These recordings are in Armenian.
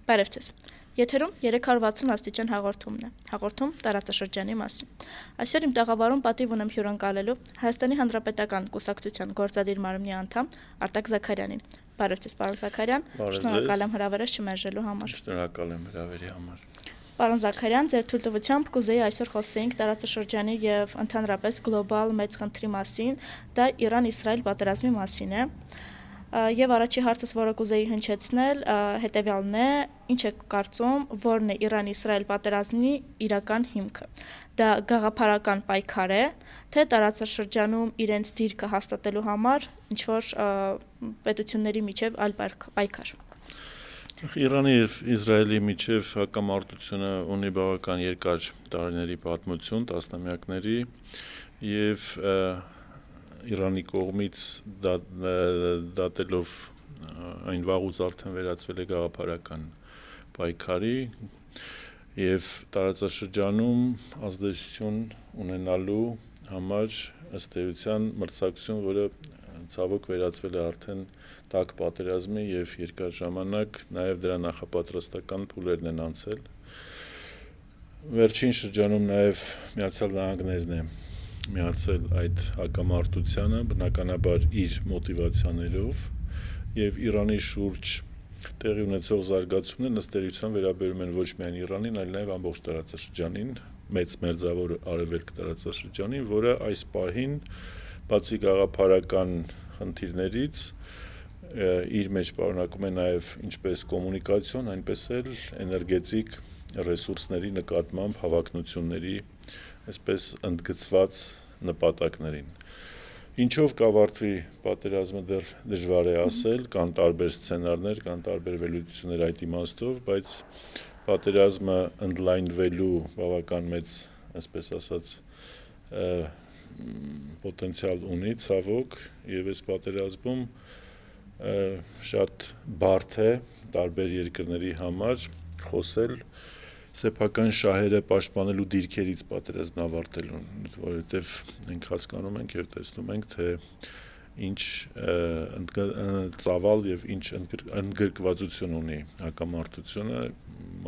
Բարև ձեզ։ Եթերում 360 աստիճան հաղորդումն է։ Հաղորդում տարածաշրջանի մասին։ Այսօր իմ տաղավարում պատիվ ունեմ հյուրընկալելու Հայաստանի Հանրապետական Կուսակցության գործադիր մարմնի անդամ Արտակ Զաքարյանին։ Բարև ձեզ, պարոն Զաքարյան։ Շնորհակալ եմ հրավերս չմերժելու համար։ Շնորհակալ եմ հրավերի համար։ Պարոն Զաքարյան, ձեր թույլտվությամբ կուզեի այսօր խոսեինք տարածաշրջանի եւ ընդհանրապես գլոբալ մեծ խնդրի մասին, դա Իրան-Իսրայել պատերազմի մասին է։ Եվ առաջի հարցս, որը կուզեի հնչեցնել, հետևյալն է. ինչ եք կարծում, որն է Իրան-Իսրայել պատերազմի իրական հիմքը։ Դա գաղափարական պայքար է, թե տարածաշրջանում իրենց դիրքը հաստատելու համար ինչ-որ պետությունների միջև այլ պայքար։ Իրանի եւ Իսրայելի միջև հակամարտությունը ունի բավական երկար տարիների պատմություն, տասնամյակների, եւ Իրանի կողմից դատելով այն վաղուց արդեն վերածվել է գաղափարական պայքարի եւ տարածաշրջանում ազդեցություն ունենալու համար ըստ էության մրցակցություն, որը ցավոք վերածվել է արդեն տաք պատերազմի եւ երկար ժամանակ նաեւ դրա նախապատրաստական փուլերն են անցել։ Վերջին շրջանում նաեւ Միացյալ Նահանգներն է միացել այդ հակամարտությանը, բնականաբար իր մոտիվացիաներով, եւ Իրանի շուրջ տեղի ունեցող զարգացումները ըստ էության վերաբերում են ոչ միայն Իրանին, այլ նաեւ ամբողջ տարածաշրջանին, մեծ մերձավոր արևելք տարածաշրջանին, որը այս պահին բացի գաղափարական խնդիրներից իր մեջ պարունակում է նաեւ ինչպես կոմունիկացիոն, այնպես էլ էներգետիկ ռեսուրսների նկատմամբ հավակնությունների այսպես ընդգծված նպատակներին։ Ինչով կավարտվի պատերազմը դեռ դժվար է ասել, կան տարբեր սցենարներ, կան տարբեր վերլուծություններ այդ իմաստով, բայց պատերազմը ընդլայնվելու բավական մեծ, այսպես ասած, պոտենցիալ ունի ցավոք, եւ այս պատերազմում շատ բարդ է տարբեր երկրների համար խոսել սեփական շահերը պաշտպանելու դիրքերից պատերազմն ավարտելուն, որովհետև մենք հասկանում ենք եւ տեսնում ենք, թե ինչ ծավալ եւ ինչ ընդգրկվածություն ունի հակամարտությունը,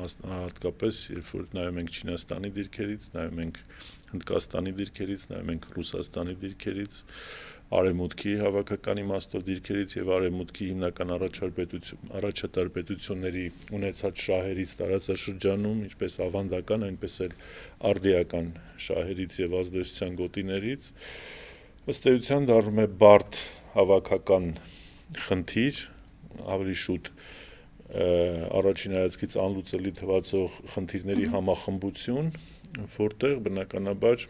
հատկապես երբ որ նայում ենք Չինաստանի դիրքերից, նայում ենք Հնդկաստանի դիրքերից, նայում ենք Ռուսաստանի դիրքերից, Արևմուտքի հավաքական իմաստով դիրքերից եւ Արևմուտքի հիմնական առաջատար պետությունների ունեցած շահերից տարածաշրջանում, ինչպես ավանդական, այնպես էլ արդիական շահերից եւ ազդեցության գոտիներից, ըստ էության դառնում է բարդ հավաքական խնդիր, ավելի շուտ առաջին հայացքից անլուծելի թվացող խնդիրների համախմբություն, որտեղ բնականաբար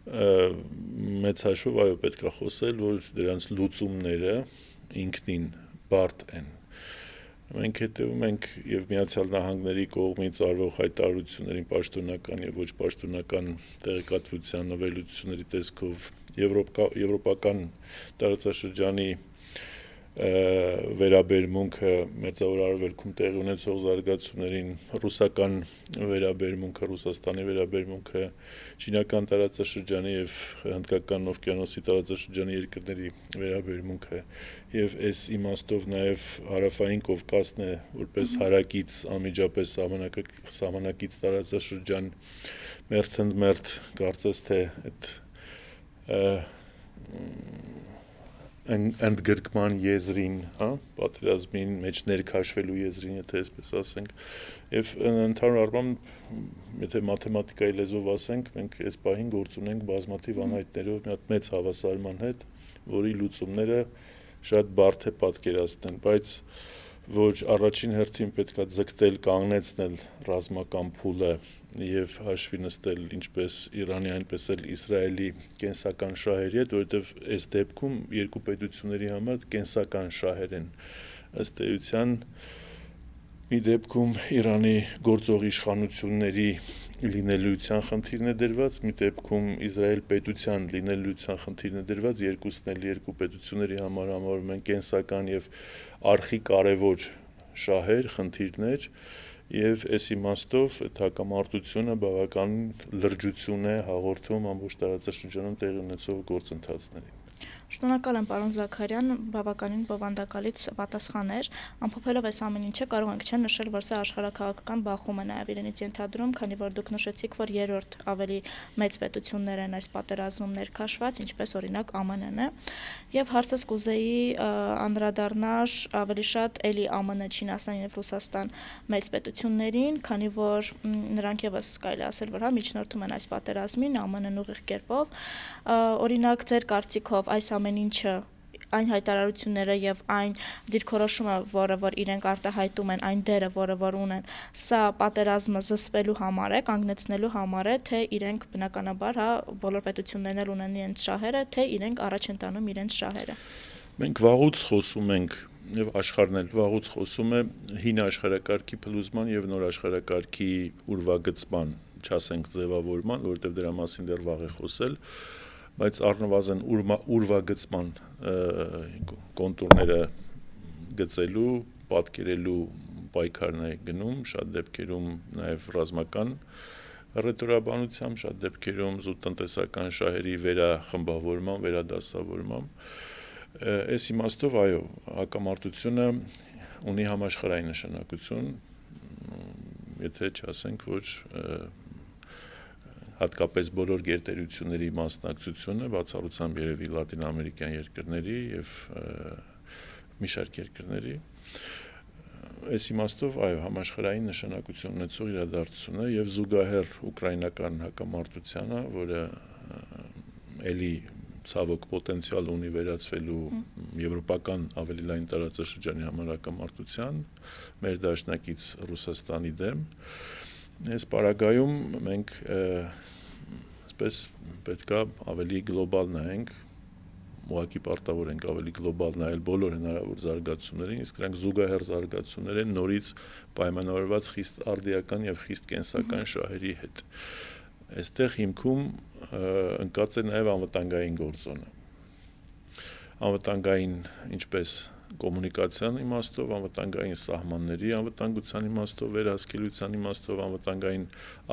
մեծ հաշվով այո պետք է խոսել, որ դրանց լուծումները ինքնին բարդ են։ Մենք հետևում ենք եւ Միացյալ Նահանգների կողմից արվող հայտարարություններին պաշտոնական եւ ոչ պաշտոնական տեղեկատվության նվելությունների տեսքով եվրոպական տարածաշրջանի վերաբերմունքը մերձավոր արևելքում տեղի ունեցող զարգացումներին, ռուսական վերաբերմունքը, Ռուսաստանի վերաբերմունքը, չինական տարածաշրջանի եւ հնդկական օվկիանոսի տարածաշրջանի երկրների վերաբերմունքը եւ այս իմաստով նաեւ հարավային Կովկասն է որպես հարակից անմիջապես սահմանակից տարածաշրջան մերթ կարծես թե այդ ընդգրկման եզրին, պատերազմին մեջ ներքաշվելու եզրին, եթե այսպես ասենք, եւ ընդհանուր առմամբ, եթե մաթեմատիկայի լեզվով ասենք, մենք այս պահին գործ ունենք բազմաթիվ անհայտներով մի հատ մեծ հավասարման հետ, որի լուծումները շատ բարդ է պատկերացնել, բայց որ առաջին հերթին պետք է ձգտել կանգնեցնել ռազմական փուլը եւ հաշվի նստել ինչպես Իրանի, այնպես էլ Իսրայելի կենսական շահերի հետ, որովհետեւ այս դեպքում երկու պետությունների համար կենսական շահեր են ըստ էության մի դեպքում Իրանի գործող իշխանությունների լինելիության խնդիրն է դրված, մի դեպքում Իսրայել պետության լինելիության խնդիրն է դրված, երկուսն էլ երկու պետությունների համար համարվում են կենսական եւ արխիկարևոր շահեր, խնդիրներ եւ այս իմաստով այդ հակամարտությունը բավական լրջություն է հաղորդում ամբողջ տարածաշրջանում տեղի ունեցող գործընթացներին։ Շնորհակալ եմ, պարոն Զաքարյան, բավականին բովանդակալից պատասխան էր։ Ամփոփելով այս ամեն ինչը կարող ենք չէ նշել, որ սա աշխարհաքաղաքական բախում է նաև իրենից ենթադրում, քանի որ դուք նշեցիք, որ երրորդ ավելի մեծ պետություններ են այս պատերազմում ներքաշված, ինչպես օրինակ ԱՄՆ-ն է։ Եվ հարցս կուզեի անդրադառնալ ավելի շատ էլի ԱՄՆ, Չինաստան եւ Ռուսաստան մեծ պետություններին, քանի որ նրանք եւս կարելի ասել, որ միջնորդում են այս պատերազմին ԱՄՆ-ն ուղիղ կերպով։ Օրինակ, ձեր կարծիքով այս ամեն ինչը, այն հայտարարությունները եւ այն դիրքորոշումը, որը որ իրենք արտահայտում են, այն դերը, որը որ ունեն, սա պատերազմը զսպելու համար է, կանգնեցնելու համար է, թե իրենք բնականաբար, բոլոր պետություններն էլ ունեն իրենց շահերը, թե իրենք առաջ են տանում իրենց շահերը։ Մենք վաղուց խոսում ենք եւ աշխարհն էլ վաղուց խոսում է հին աշխարհակարգի փլուզման եւ նոր աշխարհակարգի ուրվագծման, չասենք ձևավորման, որովհետեւ դրա մասին դեռ վաղ է խոսել, բայց առնվազն ուրվագծման կոնտուրները գծելու, պատկերելու պայքարն է գնում, շատ դեպքերում նաև ռազմական ռետորաբանությամբ, շատ դեպքերում զուտ տնտեսական շահերի վերախմբավորման, վերադասավորման։ Այս իմաստով, այո, հակամարտությունը ունի համաշխարհային նշանակություն, եթե չասենք, որ հատկապես բոլոր գերտերությունների մասնակցությունը, բացառությամբ երևի լատինամերիկյան երկրների եւ մի շարք երկրների, այս իմաստով այո, համաշխարհային նշանակություն ունեցող իրադարձություն է եւ զուգահեռ ուկրաինական հակամարտությանը, որը էլի ցավոք պոտենցիալ ունի վերածվելու եվրոպական ավելի լայն տարածաշրջանի համար հակամարտության, մեր դաշնակից Ռուսաստանի դեմ։ Այս պարագայում մենք այսպես պետքա ավելի գլոբալ նայենք, ուղղակի պարտավոր ենք ավելի գլոբալ նայել բոլոր հնարավոր զարգացումներին, իսկ դրանք զուգահեռ զարգացումներ են նորից պայմանավորված խիստ արդիական եւ խիստ կենսական շահերի հետ։ Այստեղ հիմքում ընկած է նաեւ անվտանգային գործոնը։ Անվտանգային ինչպես կոմունիկացիան իմաստով, անվտանգային սահմանների անվտանգության իմաստով, վերահսկելիության իմաստով, անվտանգային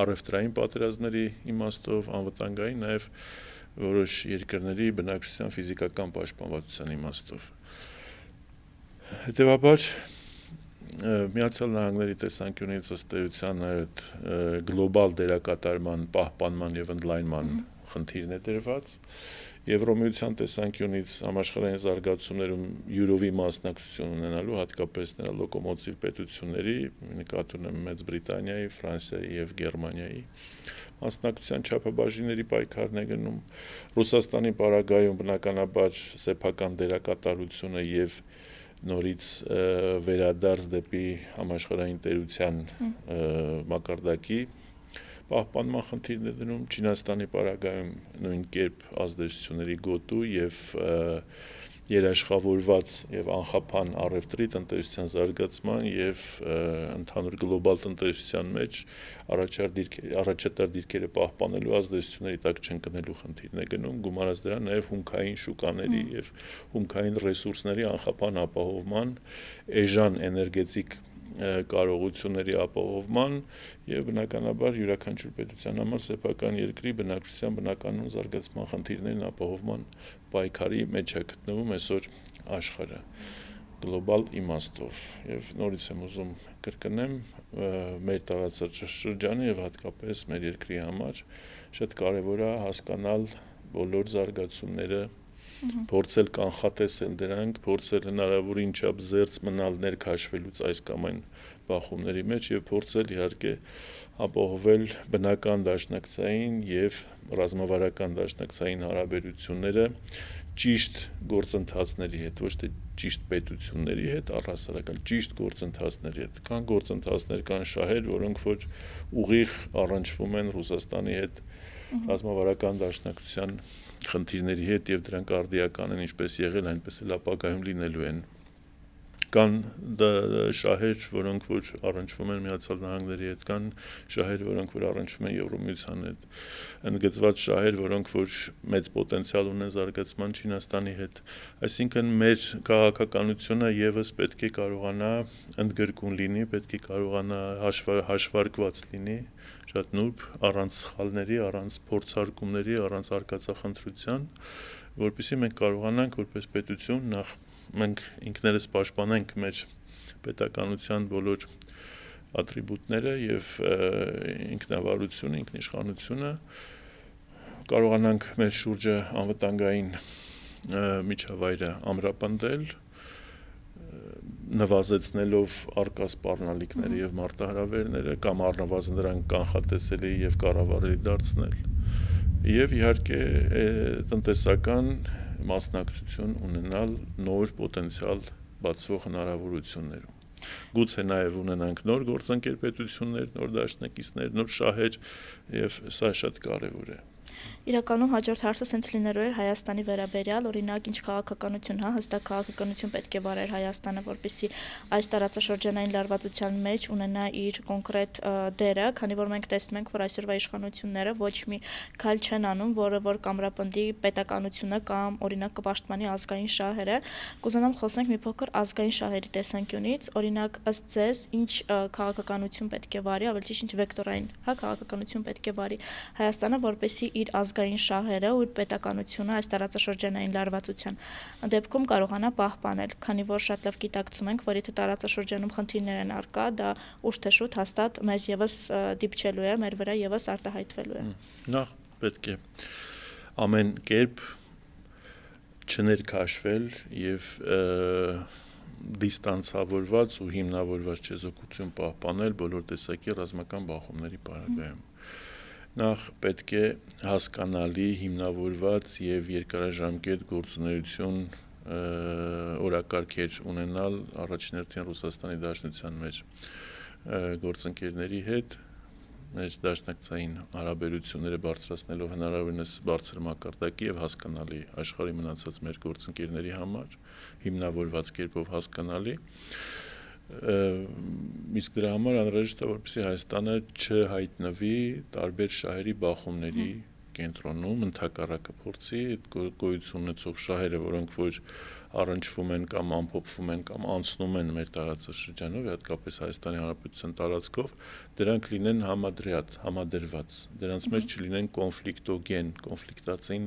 առևտրային պատերազմների իմաստով, անվտանգային նաև որոշ երկրների բնակչության ֆիզիկական պաշտպանվածության իմաստով։ Հետևաբար Միացյալ Նահանգների տեսանկյունից ըստ էության այդ գլոբալ դերակատարման, պահպանման եւ ընդլայնման խնդիրն է դրված։ Եվրոմիության տեսանկյունից համաշխարհային զարգացումներում յուրովի մասնակցություն ունենալու, հատկապես նրա լոկոմոտիվ պետությունների, նկատի ունեմ Մեծ Բրիտանիայի, Ֆրանսիայի եւ Գերմանիայի մասնակցության չափաբաժինների պայքարն է գնում։ Ռուսաստանի պարագայում բնականաբար սեփական դերակատարությունը եւ նորից վերադարձ դեպի համաշխարհային տերության մակարդակի պահպանման խնդիրն է դնում, Չինաստանի պարագայում նույն կերպ ազդեցությունների գոտու եւ երաշխավորված եւ անխափան առևտրի տնտեսության զարգացման եւ ընդհանուր գլոբալ տնտեսության մեջ առաջատար դիրքերը պահպանելու ազդեցությունների տակ չընկնելու խնդիրն է գնում, գումարած դրան նաեւ հումքային շուկաների եւ հումքային ռեսուրսների անխափան ապահովման, էժան էներգետիկ կարողությունների ապահովման եւ բնականաբար յուրաքանչյուր պետության համար սեփական երկրի բնակչության բնականոն զարգացման խնդիրներին ապահովման պայքարի մեջ է գտնվում այսօր աշխարհը գլոբալ իմաստով եւ նորից եմ ուզում կրկնեմ մեր տարածաշրջանի եւ հատկապես մեր երկրի համար շատ կարեւոր է հասկանալ բոլոր զարգացումները փորձել կանխատեսել դրանք, փորձել հնարավորին չափ զերծ մնալ ներքաշվելուց այս կամ այն բախումների մեջ եւ փորձել իհարկե ապահովել բնական դաշնակցային եւ ռազմավարական դաշնակցային հարաբերությունները ճիշտ գործընթացների հետ, ոչ թե ճիշտ պետությունների հետ, առհասարակ ճիշտ գործընթացների հետ։ Կան գործընթացներ, կան շահեր, որոնք որ ուղիղ առնչվում են Ռուսաստանի հետ ռազմավարական դաշնակցության խնդիրների հետ եւ դրանք արդիական են ինչպես եղել, այնպես էլ ապագայում լինելու են։ Կան շահեր, որոնք որ առնչվում են Միացյալ Նահանգների հետ, կան շահեր, որոնք որ առնչվում են Եվրոմիության հետ, ընդգծված շահեր, որոնք որ մեծ պոտենցիալ ունեն զարգացման Չինաստանի հետ։ Այսինքն մեր քաղաքականությունը եւս պետք է կարողանա ընդգրկուն լինի, պետք է կարողանա հաշվարկված լինի շատ նուրբ, առանց սխալների, առանց փորձարկումների, առանց արկածախնդրության որպեսզի մենք կարողանանք որպես պետություն նախ մենք ինքներս պաշտպանենք մեր պետականության բոլոր ատրիբուտները եւ ինքնավարությունը, ինքնիշխանությունը, կարողանանք մեր շուրջը անվտանգային միջավայրը ամրապնդել, նվազեցնելով արկա սպառնալիքները եւ մարտահրավերները կամ առնվազն դրանք կանխատեսելի եւ կառավարելի դարձնել եւ իհարկե տնտեսական մասնակցություն ունենալ նոր պոտենցիալ բացվող հնարավորություններում։ Գուցե նաև ունենանք նոր գործընկերպետություններ, նոր դաշնակիցներ, նոր շահեր եւ սա շատ կարեւոր է։ Իրականում հաջորդ հարցը սենց լինելու էր Հայաստանի վերաբերյալ, օրինակ ինչ քաղաքականություն, հստակ քաղաքականություն պետք է վարեր Հայաստանը, որպեսզի այս տարածաշրջանային լարվածության մեջ ունենա իր կոնկրետ դերը, քանի որ մենք տեսնում ենք, որ այսօրվա իշխանությունները ոչ մի քայլ չեն անում, որը որ կամրապնդի պետականությունը կամ օրինակ կպաշտպանի ազգային շահերը։ Կուզենամ խոսենք մի փոքր ազգային շահերի տեսանկյունից, օրինակ ըստ ձեզ ինչ քաղաքականություն պետք է վարի, ավելի ճիշտ ինչ վեկտորային, քաղաքականություն պետք է վարի Հայաստանը, որպեսզի իր ազգային շահերը ու պետականությունը այս տարածաշրջանային լարվածության դեպքում կարողանա պահպանել, քանի որ շատ լավ գիտակցում ենք, որ եթե տարածաշրջանում խնդիրներ են առկա, դա ուշ թե շուտ հաստատ մեզ եւս դիպչելու է, մեր վրա եւս արտահայտվելու է։ Նախ պետք է ամեն կերպ չներքաշվել եւ դիստանցավորված ու հիմնավորված չեզոքություն պահպանել բոլոր տեսակի ռազմական բախումների պարագայում։ Նախ պետք է հասկանալի, հիմնավորված եւ երկարաժամկետ գործունեություն օրակարգեր ունենալ առաջին հերթին Ռուսաստանի Դաշնության մեջ գործընկերների հետ, մեր դաշնակցային հարաբերությունները բարձրացնելով հնարավորինս բարձր մակարդակի եւ հասկանալի աշխարհի մնացած մեր գործընկերների համար, հիմնավորված կերպով հասկանալի իսկ դրա համար անհրաժեշտ է որպեսզի Հայաստանը չհայտնվի տարբեր շահերի բախումների կենտրոնում, ընդհակառակը փորձի այդ գոյություն ունեցող շահերը, որոնք որ առնչվում են կամ ամփոփվում են կամ անցնում են մեր տարածաշրջանով, հատկապես Հայաստանի Հանրապետության տարածքով, դրանք լինեն համադրյալ, համադրված, դրանց մեջ չլինեն կոնֆլիկտոգեն, կոնֆլիկտացին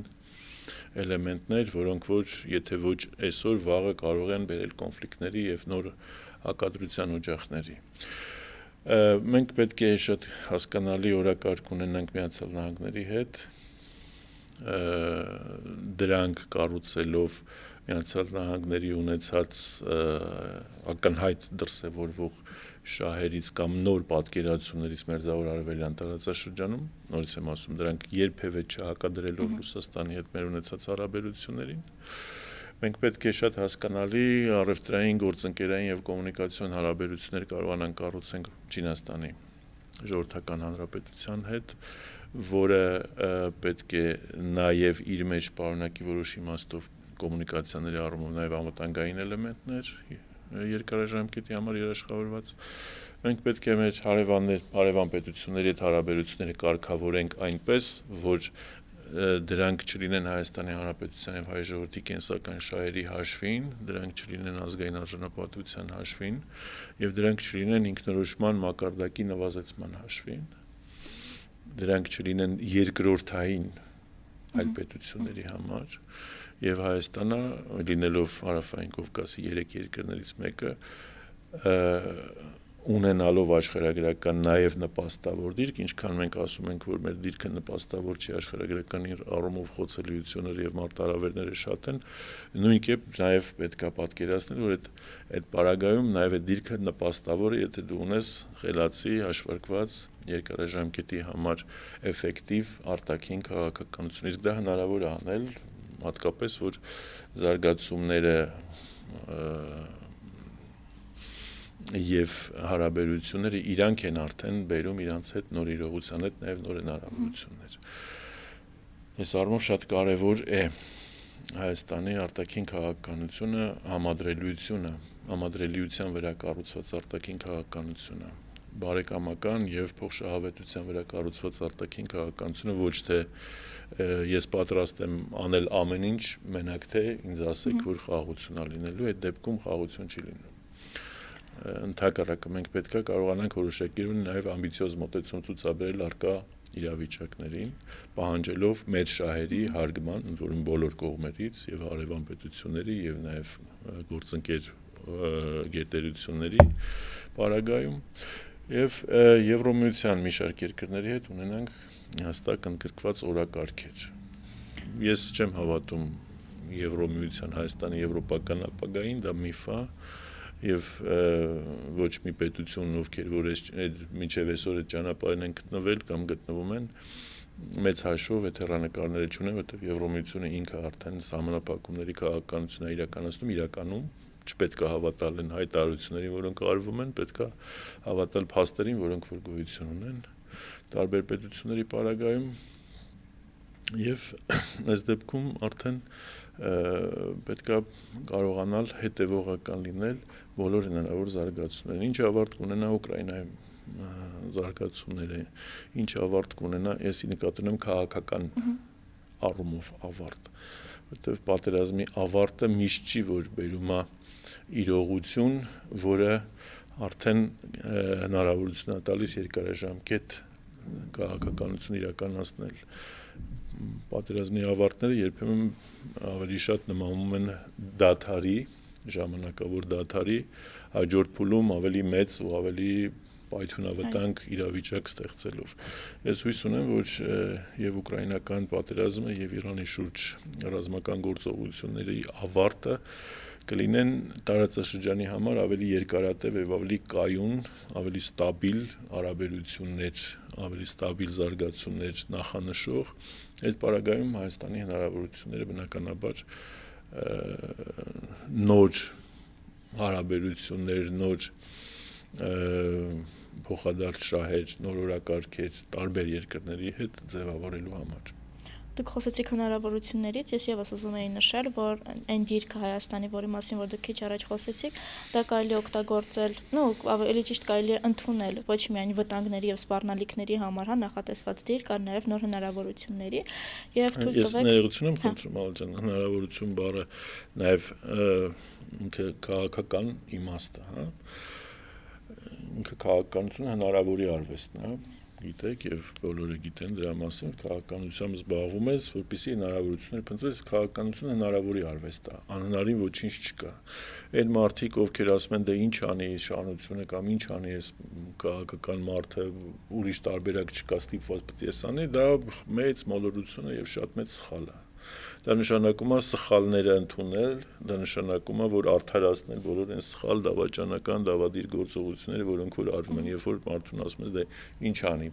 էլեմենտներ, որոնք որ եթե ոչ այսօր վաղը կարող են բերել կոնֆլիկտների եւ նոր հակադրության օջախների։ Մենք պետք է շատ հասկանալի օրակարգ ունենանք Միացյալ Նահանգների հետ, դրանք կառուցելով Միացյալ Նահանգների ունեցած ակնհայտ դրսևորվող շահերից կամ նոր պատկերացումներից մերձավոր արևելյան տարածաշրջանում, նորից եմ ասում, դրանք երբևէ չհակադրելով Ռուսաստանի հետ մեր ունեցած հարաբերություններին, մենք պետք է շատ հասկանալի առևտրային, գործընկերային եւ կոմունիկացիոն հարաբերություններ կարողանանք կառուցենք Չինաստանի ժողովրդական հանրապետության հետ, որը պետք է նաեւ իր մեջ պարունակի որոշ իմաստով կոմունիկացիաների առումով նաեւ անվտանգային էլեմենտներ երկարաժամկետի համար երաշխավորված։ Մենք պետք է մեր հարևան պետությունների հետ հարաբերությունները կարգավորենք այնպես, որ դրանք չլինեն Հայաստանի Հանրապետության եւ հայ ժողովրդի կենսական շահերի հաշվին, դրանք չլինեն ազգային արժանապատվության հաշվին եւ դրանք չլինեն ինքնորոշման մակարդակի նվազեցման հաշվին, դրանք չլինեն երկրորդային այլ պետությունների համար եւ Հայաստանը լինելով Հարավային Կովկասի 3 երկրներից մեկը ունենալով աշխարհագրական նաև նպաստավոր դիրք, ինչքան մենք ասում ենք, որ մեր դիրքը նպաստավոր չի աշխարհագրական առումով խոցելիությունները եւ մարտահրավերները շատ են, նույն կերպ նաև պետքա պատկերացնել, որ այդ պարագայում նաև այդ դիրքը նպաստավոր է, եթե դու ունես խելացի, հաշվարկված երկարաժամկետի համար էֆեկտիվ արտաքին քաղաքականություն, իսկ դա հնարավոր է անել, հատկապես որ զարգացումները եւ հարաբերությունները իրանք են արդեն բերում իրանց հետ նոր իրողության հետ նաեւ նոր հնարավորություններ։ Այս առումով շատ կարեւոր է Հայաստանի արտաքին քաղաքականությունը, համադրելիության վրա կառուցված արտաքին քաղաքականությունը, բարեկամական եւ փոխշահավետության վրա կառուցված արտաքին քաղաքականությունը ոչ թե ես պատրաստ եմ անել ամեն ինչ մենակ թե ինձ ասեք որ խաղաղություն է լինելու, այդ դեպքում խաղաղություն չի լինելու։ Ընդհակառակը մենք պետք է կարողանանք որոշակի նաև ամբիցիոզ մոտեցում ցուցաբերել արկա իրավիճակներին, պահանջելով մեծ շահերի հարգման, ընդ որում բոլոր կողմերից եւ հարևան պետությունների եւ նաեւ գործընկեր գերտերությունների պարագայում եւ Եվրոմիության մի շարք երկրների հետ ունենանք հստակ ընդգրկված օրակարգեր։ Ես չեմ հավատում Եվրոմիության Հայաստանի եվրոպական ապագային, դա միֆ է եւ ոչ մի պետություն, ովքեր որ մինչեւ այսօր այդ ճանապարհին են գտնվել կամ գտնվում են, մեծ հաշվով այդ հեռանկարները չունեն, որտեղ Եվրոմիությունը ինքը արդեն սահմանափակումների քաղաքականություն է իրականացնում, իրականում չպետք է հավատալ այն հայտարարություններին, որոնք արվում են, պետք է հավատալ փաստերին, որոնք որ գոյություն ունեն տարբեր պետությունների պարագայում եւ այս դեպքում արդեն պետք է կարողանալ հետևողական լինել բոլոր հնարավոր զարգացումներին, ինչ ավարտ կունենա Ուկրաինայում զարգացումները, ինչ ավարտ կունենա, եսի նկատում եմ քաղաքական առումով ավարտ, որտեղ պատերազմի ավարտը միշտ չի որ բերում է իրողություն, որը արդեն հնարավորություն է տալիս երկարաժամկետ քաղաքականություն իրականացնել։ Պատերազմի ավարտները երբեմն ավելի շատ նմանում են դադարի, ժամանակավոր դադարի, հաջորդ փուլում ավելի մեծ ու ավելի պայթյունավտանգ իրավիճակ ստեղծելով։ Ես հույս ունեմ, որ եւ ուկրաինական պատերազմը եւ Իրանի շուրջ ռազմական գործողությունների ավարտը կլինեն տարածաշրջանի համար ավելի երկարատև եւ ավելի կայուն, ավելի ստաբիլ հարաբերություններ, ավելի ստաբիլ զարգացումներ նախանշող, այդ պարագայում Հայաստանի հնարավորությունները բնականաբար նոր հարաբերություններ, նոր փոխադարձ շահեր, նոր օրակարգեր տարբեր երկրների հետ ձևավորելու համար։ Դուք խոսեցիք հնարավորություններից, ես եւս ուզում էի նշել, որ այն դիրքը Հայաստանի, որի մասին որ դուք քիչ առաջ խոսեցիք, դա կարելի է օգտագործել, ավելի ճիշտ կարելի է ընդունել ոչ միայն վտանգների եւ սպառնալիքների համար, նախատեսված դիրք, այլ նաեւ նոր հնարավորությունների եւ թույլ տվեք։ Ես ներողություն եմ խնդրում, Ալջան, հնարավորություն բառը նաեւ ինքը քաղաքական իմաստ է, հա։ Ինքը քաղաքականությունը հնարավորի արվեստն է, գիտեք եւ բոլորը գիտեն դրա մասին, որ քաղաքականությամբ զբաղվում ես, որպեսզի հնարավորություններ փնտրես, քաղաքականությունը հնարավորի արվեստ է, անհնարին ոչինչ չկա։ Այն մարդիկ, ովքեր ասում են դե ինչ անի իշխանությունը կամ ինչ անի այս քաղաքական մարդը, ուրիշ տարբերակ չկա, ստիպված պետք է անի, դա մեծ մոլորություն է եւ շատ մեծ սխալ է։ Դա նշանակում է սխալները ընդունել, դա նշանակում է, որ արդարացնել բոլոր այն սխալ դավաճանական, դավադիր գործողությունները, որոնք որ արվում են, երբ որ մարդուն ասում ես, դե ինչ անի,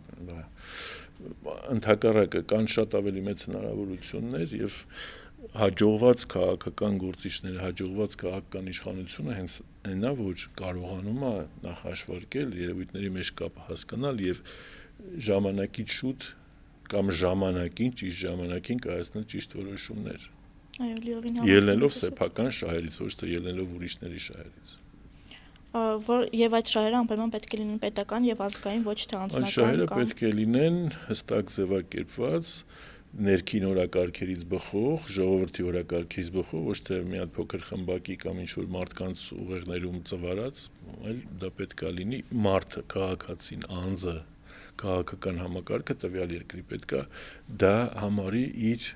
ընդհակառակը կան շատ ավելի մեծ հնարավորություններ եւ հաջողված քաղաքական գործիչները, հաջողված քաղաքական իշխանությունը հենց այնա, որ կարողանում է նախաշխարկել երևույթների մեջ կապը հասկանալ եւ ժամանակից շուտ կամ ժամանակին, ճիշտ ժամանակին կայացնել ճիշտ որոշումներ։ Այո, լիովին ելնելով սեփական շահերից, ոչ թե ելնելով ուրիշների շահերից։ Եվ այդ շահերը անպայման պետք է լինեն պետական եւ ազգային, ոչ թե անձնական։ Այդ շահերը պետք է լինեն հստակ ձևակերպված, ներքին օրակարգերից բխող, ժողովրդի օրակարգից բխող, ոչ թե մի հատ փոքր խմբակի կամ ինչ-որ մարդկանց ուղեղներում ծվարած, այլ դա պետք է լինի մարդը, քաղաքացին, անձը, քաղաքական համակարգը տվյալ երկրի պետք է դա համարի իր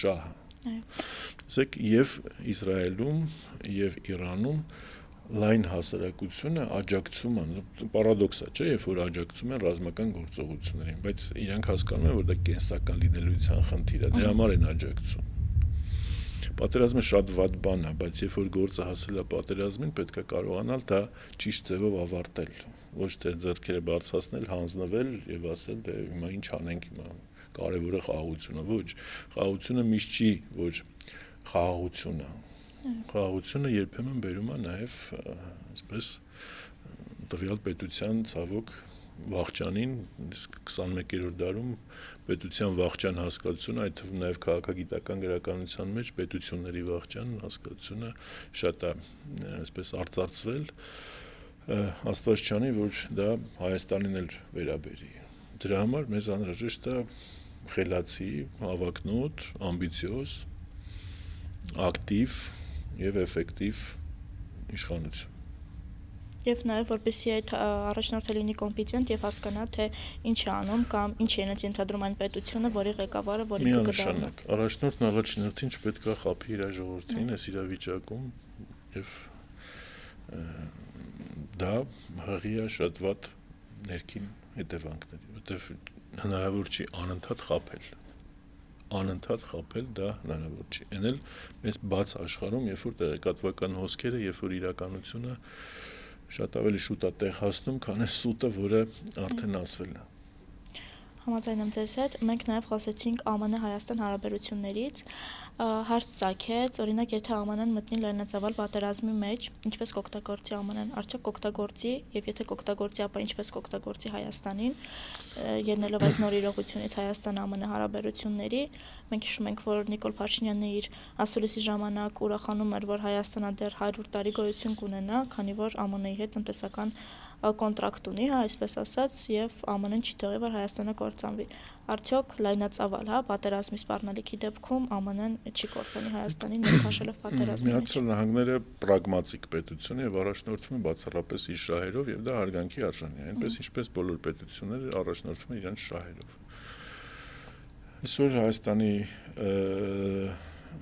շահը։ Ասեք, եւ Իսրայելում եւ Իրանում լայն հասարակությունը աջակցում է, պարադոքս է, չէ, երբ որ աջակցում են ռազմական գործողություններին, բայց իրանք հասկանում են, որ դա կենսական լինելիության խնդիր է, դրա համար են աջակցում։ Պատերազմը շատ վատ բան է, բայց երբ որ գործը հասել է պատերազմին, պետք է կարողանալ դա ճիշտ ձևով ավարտել, ոչ թե ձեռքերը բարձրացնել, հանձնվել եւ ասել, դե հիմա ինչ անենք, հիմա կարևորը խաղաղությունը, ոչ, խաղաղությունը միշտ չի, որ խաղաղություն է։ Խաղաղությունը երբեմն բերում է նաեւ այսպես տվյալ պետության ցավոք վախճանին 21-րդ դարում պետության վախճան հասկացությունը, այդ թվում նաեւ քաղաքագիտական գրականության մեջ պետությունների վախճան հասկացությունը շատ է այսպես արծարծվել, Աստված չանի, որ դա Հայաստանին էլ վերաբերի։ Դրա համար մեզ անհրաժեշտ է խելացի, հավակնոտ, ամբիցիոզ, ակտիվ եւ էֆեկտիվ իշխանություն։ Եվ նաև որպեսզի այդ առաջնորդը լինի կոմպետենտ եւ հասկանա թե ինչ է անում կամ ինչ է ինձ ենթադրում այն պետությունը, որի ղեկավարը որի կդառնա։ Միանշանակ առաջնորդն առաջին հերթին չպետք է խափի իր ժողովրդին այս իրավիճակում եւ դա հղի է շատ վատ ներքին հետևանքների, որտեվ հնարավոր չի անընդհատ խափել դա հնարավոր չի։ Էն էլ մեզ բաց աշխարհում, երբ որ տեղեկատվական հոսքերը, երբ որ իրականությունը շատ ավելի շուտ է տեղ հասնում, քան այս սուտը, որը արդեն ասվել է։ Համաձայն եմ ձեզ հետ, մենք նաև խոսեցինք ԱՄՆ-Հայաստան հարաբերություններից, հարց ծագեց, օրինակ, եթե ԱՄՆ-ն մտնի լայնածավալ պատերազմի մեջ, ինչպես կօգտագործի ԱՄՆ-ն, արդյոք կօգտագործի, եւ եթե կօգտագործի, ապա ինչպես կօգտագործի Հայաստանին, ելնելով այս նոր իրողությունից Հայաստան-ԱՄՆ հարաբերությունների, մենք հիշում ենք, որ Նիկոլ Փաշինյանն իր ասուլիսի ժամանակ ուրախանում էր, որ Հայաստանը դեռ 100 տարի գոյություն կունենա, քանի որ ԱՄՆ-ի հետ տնտեսական կոնտրակտ ունի, այսպես ասած, եւ ԱՄՆ-ն չի թողի, որ Հայաստանը կործանվի։ Արդյոք լայնածավալ, պատերազմի սպառնալիքի դեպքում ԱՄՆ-ն չի կործանի Հայաստանին ներքաշելով պատերազմի մեջ։ Միացյալ Նահանգները պրագմատիկ պետություն է եւ առաջնորդվում է բացառապես իր շահերով եւ դա հարգանքի արժանի է, այնպես ինչպես բոլոր պետությունները առաջնորդվում են իրենց շահերով։ Այսօր Հայաստանի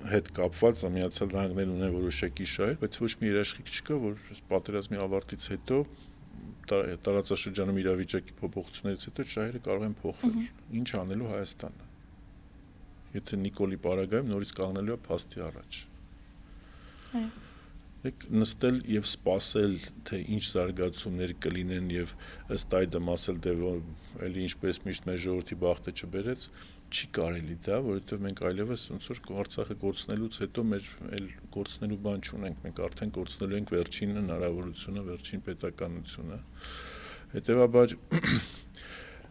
հետ կապված Միացյալ Նահանգներն ունեն որոշակի շահեր, բայց ոչ մի երաշխիք չկա, որ պատերազմի ավարտից հետո տարածաշրջանում իրավիճակի փոփոխություններից հետո շահերը կարող են փոխվել։ Ինչ անելու Հայաստանը։ Եթե Նիկոլի պարագայում նորից կանգնելու է փաստի առաջ։ Եք նստել եւ սպասել, թե ինչ զարգացումներ կլինեն եւ ըստ այդմ ասել, դե էլի ինչպես միշտ մեր ժողովրդի բախտը չբերեց, չի կարելի դա, որովհետեւ մենք այլևս ոնց որ Արցախը կորցնելուց հետո մեր այլ կորցնելու բան չունենք, մենք արդեն կորցնելու ենք վերջին հնարավորությունը, վերջին պետականությունը։ Հետևաբար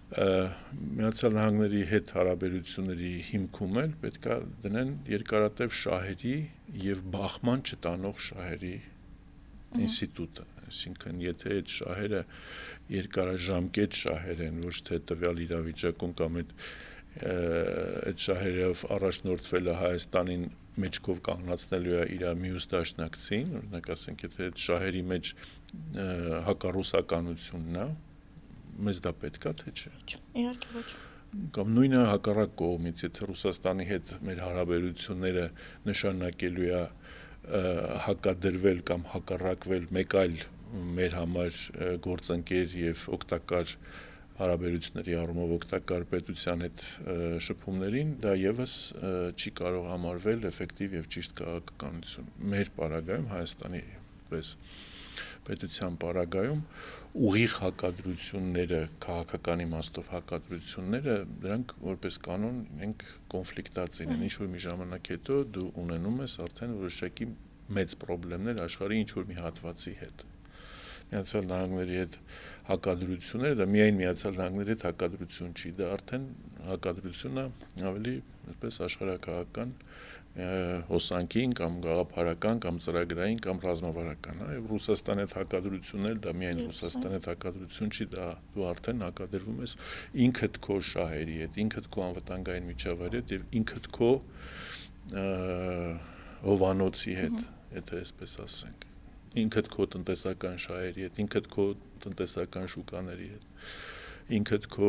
Միացյալ Նահանգների հետ հարաբերությունների հիմքում էլ պետք է դնեն երկարատև շահերի եւ բախման չտանող շահերի ինստիտուտը, այսինքն եթե այդ շահերը երկարաժամկետ շահեր են, ոչ թե տվյալ իրավիճակում կամ այդ շահերով առաջնորդվելը Հայաստանին մեջքով կանգնացնելու է իր մյուս դաշնակցին, օրինակ ասենք, եթե այդ շահերի մեջ հակառուսականությունն է, մեզ դա պետք է թե չէ։ Իհարկե ոչ։ Կամ նույնը հակառակ կողմից, եթե Ռուսաստանի հետ մեր հարաբերությունները նշանակելու է հակադրվել կամ հակառակվել մեկ այլ մեր համար գործընկեր եւ օգտակար հարաբերությունների առումով օգտակար պետության հետ շփումներին, դա եւս չի կարող համարվել էֆեկտիվ եւ ճիշտ քաղաքականություն։ Մեր պարագայում Հայաստանի պես պետության պարագայում ուղիղ հակադրությունները, քաղաքական իմաստով հակադրությունները, դրանք որպես կանոն ենք կոնֆլիկտացին են, ինչ-որ մի ժամանակ հետո դու ունենում ես արդեն որոշակի մեծ խնդիրներ աշխարհի ինչ-որ մի հատվածի հետ։ Միացյալ Նահանգների հետ հակադրությունները, դա միայն Միացյալ Նահանգների հետ հակադրություն չի, դա արդեն հակադրությունը ավելի այսպես աշխարհակաղական հոսանքին կամ գաղափարական կամ ծրագրային կամ ռազմավարական, եւ Ռուսաստանի հետ հակադրություններ դա միայն Ռուսաստանի հետ հակադրություն չի, դա դու արդեն հակադրվում ես ինքդ քո շահերի հետ, ինքդ քո անվտանգային միջավայրի հետ եւ ինքդ քո հովանոցի հետ, եթե այսպես ասենք, ինքդ քո տնտեսական շահերի հետ, ինքդ քո տնտեսական շուկաների հետ, ինքդ քո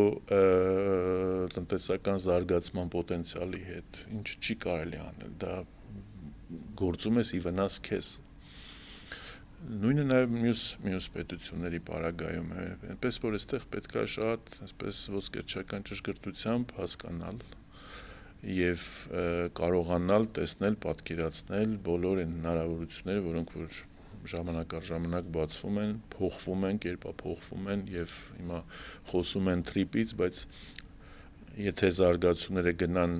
տնտեսական զարգացման պոտենցիալի հետ, ինչ չի կարելի անել, դա գործում ես ի վնաս քեզ։ Նույնը նաև մյուս պետությունների պարագայում է, այնպես որ այստեղ պետք է շատ այսպես ոսկերչական ճշգրտությամբ հասկանալ եւ կարողանալ տեսնել, պատկերացնել բոլոր այն հնարավորությունները, որոնք որ ժամանակ առ ժամանակ բացվում են, փոխվում են, կերպափոխվում են եւ հիմա խոսում են թրիպից, բայց եթե զարգացումները գնան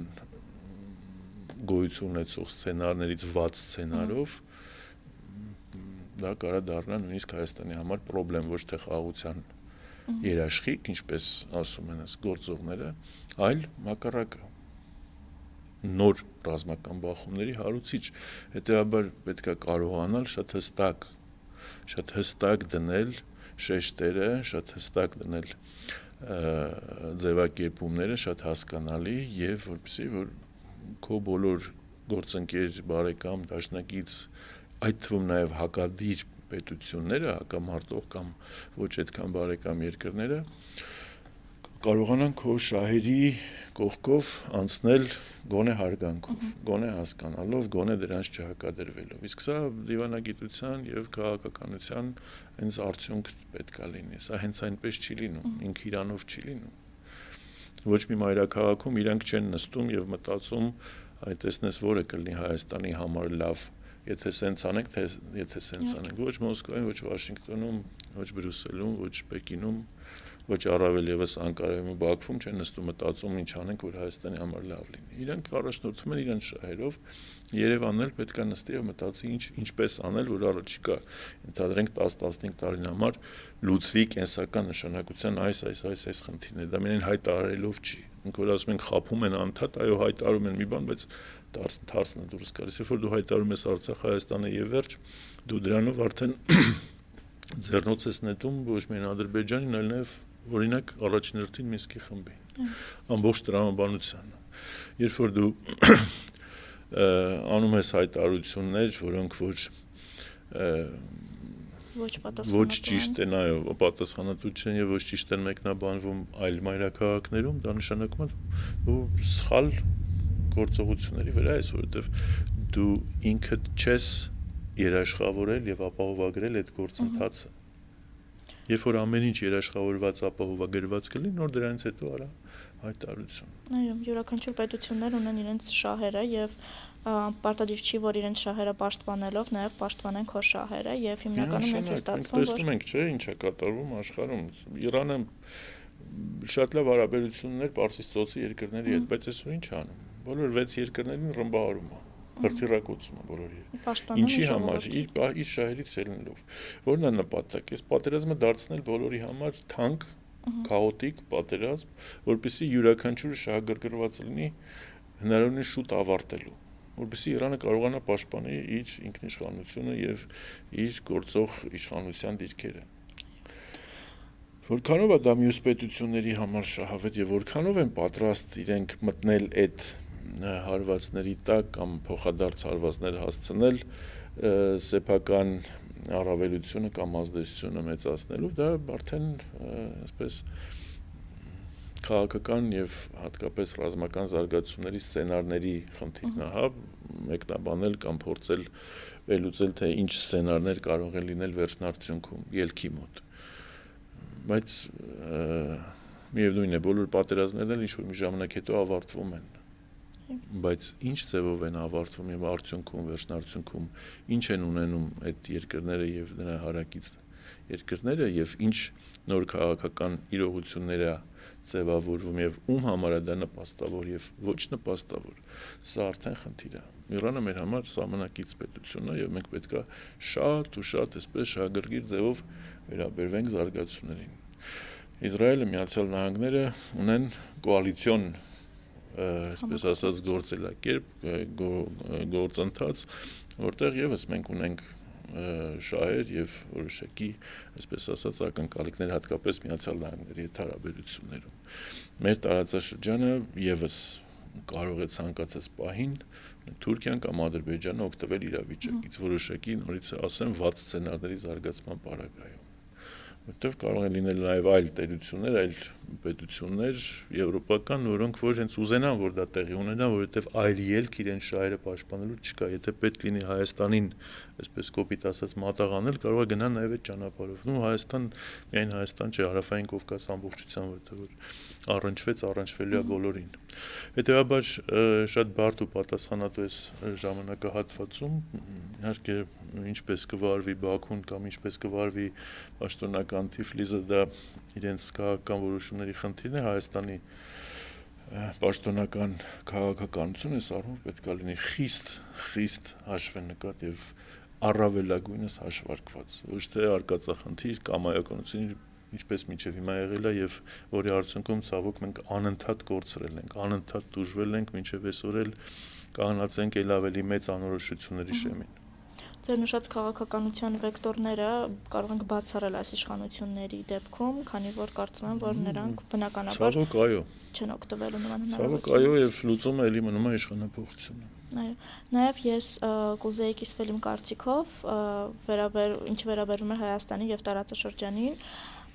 գոյություն ունեցող սցենարներից վատ սցենարով, դա կարա դառնա նույնիսկ Հայաստանի համար խնդրեմ, ոչ թե խաղաղության երաշխիք, ինչպես ասում են այս գործողները, այլ հակառակը նոր ռազմական բախումների հարուցիչ, հետեւաբար պետք է կարողանալ շատ հստակ դնել շեշտերը, շատ հստակ դնել ձևակերպումները, շատ հասկանալի եւ որպեսզի որ քո բոլոր գործընկեր, բարեկամ, դաշնակից, այդ թվում նաեւ հակադիր պետությունները, հակամարտող կամ ոչ այդքան բարեկամ երկրները կարողանան քո շահերի կողքով անցնել գոնե հարգանքով, գոնե հասկանալով, գոնե դրանց չհակադրվելով։ Իսկ սա դիվանագիտության եւ քաղաքականության հենց արդյունք պետք է լինի։ Սա հենց այնպես չի լինում, ինքը իրանով չի լինում։ Ոչ մի մայրաքաղաքում իրանք չեն նստում եւ մտածում, այ տեսնես որը կլինի Հայաստանի համար լավ, եթե սենց անենք, թե եթե սենց անենք։ Ոչ Մոսկվայում, ոչ Վաշինգտոնում, ոչ Բրյուսելում, ոչ Պեկինում, ոչ առավել եւս Անկարայում ու Բաքվում չեն նստում մտածում ինչ անենք, որ Հայաստանի համար լավ լինի։ Իրանք առաջնորդվում են իրենց շահերով, Երևանն էլ պետք է նստի եւ մտածի ինչպես անել, որ առաջիկա ընդհանրենք 10-15 տարին համար լուծվի կենսական նշանակության այս խնդիրները։ Դա միայն հայտարարելով չի։ Ինք որ ասում են խափում են անդադ, այո հայտարարում են մի բան, բայց դարձն է դուրս գալիս։ Երբ որ դու հայտարարում ես Արցախ, Հայաստանը եւ վերջ, դու դրանով արդեն ձեռնոց ես նետում ոչ միայն Ադրբեջանին, այլ նաեւ օրինակ առաջնորդին Մինսկի խմբի ամբողջ տրամաբանությանը։ Երբ որ դու անում ես հայտարարություններ, որոնք ոչ ճիշտ են, այո, պատասխանատու չեն եւ ոչ ճիշտ են մեկնաբանվում այլ մայրաքաղաքներում, դա նշանակում է դու սխալ գործողությունների վրա ես, որովհետեւ դու ինքդ չես երաշխավորել եւ ապահովագրել այդ գործընթացը։ Երբ որ ամեն ինչ երաշխավորված ապահովագրված կլինի, նոր դրանից հետո արա հայտարարություն։ Այո, յուրաքանչյուր պետություններ ունեն իրենց շահերը եւ պարտադիր չի, որ իրենց շահերը պաշտպանելով նաեւ պաշտպանեն քո շահերը եւ հիմնականում հենց է ստացվում, որ տեսնում ենք, չէ, ինչ է կատարվում աշխարհում։ Իրանը շատ լավ հարաբերություններ Պարսից ծոցի երկրների հետ, բայց այսօր ինչ անում։ Բոլոր 6 երկրներին ռմբահարում է, հրթիռակոծում է բոլորի։ Ինչի համար, իր շահերից ելնելով։ Որն է նպատակը։ Այս պատերազմը դարձնել բոլորի համար թանկ, քաոտիկ պատերազմ, որպեսզի յուրաքանչյուրը շահագրգռված լինի հնարավորինս շուտ ավարտելու, որպեսզի Իրանը կարողանա պաշտպանել իր ինքնիշխանությունը եւ իր գործող իշխանության դիրքերը։ Որքանով է դա մյուս պետությունների համար շահավետ եւ որքանով են պատրաստ իրենք մտնել այդ հարվածների տակ կամ փոխադարձ հարվածներ հասցնել սեփական առավելությունը կամ ազդեցությունը մեծացնելու, դա արդեն այսպես քաղաքական եւ հատկապես ռազմական զարգացումների սցենարների խնդիրն է, հա, մեկնաբանել կամ փորձել վերլուծել, թե ինչ սցենարներ կարող են լինել վերջնարդյունքում ելքի մոտ։ Բայց միևնույն է, բոլոր պատերազմներն էլ ինչ-որ մի ժամանակ հետո ավարտվում են։ Բայց ինչ ձևով են ավարտվում եւ արդյունքում վերջնարդյունքում ինչ են ունենում այդ երկրները եւ նրա հարակից երկրները եւ ինչ նոր քաղաքական իրողություններ է ձևավորվում եւ ում համար է դա նպաստավոր եւ ոչ նպաստավոր, սա արդեն խնդիր է։ Իրանը մեր համար սահմանակից պետություն է եւ մենք պետքա շատ ու շատ այսպես շահագրգիռ ձևով վերաբերվենք զարգացումներին։ Իսրայելը, Միացյալ Նահանգները ունեն կոալիցիոն այսպես ասած գործելակերպ, գործընթաց, որտեղ եւս մենք ունենք շահեր եւ որոշակի, այսպես ասած, ակնկալիքներ հատկապես Միացյալ Նահանգների հետ հարաբերություններում։ Մեր տարածաշրջանը եւս կարող է ցանկացած պահին Թուրքիան կամ Ադրբեջանը օգտվել իրավիճակից, որոշակի նորից ասեմ վատ սցենարների զարգացման պարագայում։ Որտեվ կարող են լինել նաև այլ տերություններ, այլ պետություններ, եվրոպական, որոնք որ հենց ուզենան, որ դա տեղի ունենա, որովհետև այլ ելք իրեն շահերը պաշտպանելու չկա։ Եթե պետք լինի Հայաստանին, այսպես կոպիտ ասած, մատաղանել, կարող է գնալ նաև այդ ճանապարհով։ Նու Հայաստան, միայն Հայաստան չէ, Հարավային Կովկաս ամբողջությամբ, որտեղ որ առնչվելու է բոլորին։ Հետևաբար շատ բարդ ու պատասխանատու է ժամանակահատվածում, իհարկե ինչպես կվարվի Բաքուն կամ ինչպես կվարվի պաշտոնական Թիֆլիսը, դա իրենց քաղաքական որոշումների խնդիրն է, Հայաստանի պաշտոնական քաղաքականությունը սարմով պետք է լինի խիստ հաշվենկատ եւ առավելագույնս հաշվարկված, ոչ թե արկածախնդիր կամայականություն, ինչպես մինչև հիմա եղել է եւ որի արդյունքում ցավոք մենք անընդհատ կորցրել ենք, անընդհատ դժվել ենք, մինչև այսօր էլ կանացենք ել ավելի մեծ անորոշությունների շեմին։ Ձեր նշած քաղաքականության վեկտորները կարող ենք բացառել այս իշխանությունների դեպքում, քանի որ կարծում եմ, որ նրանք բնականաբար Ցավոք, այո, չեն օգտվելու նման ցավոք, այո, եւ լուծումը էլի մնում է իշխանապողությունը։ Այո, նաև ես կուզեի կիսվել իմ կարծիքով, ինչ վերաբերում է Հայաստանի եւ տարածաշրջանին,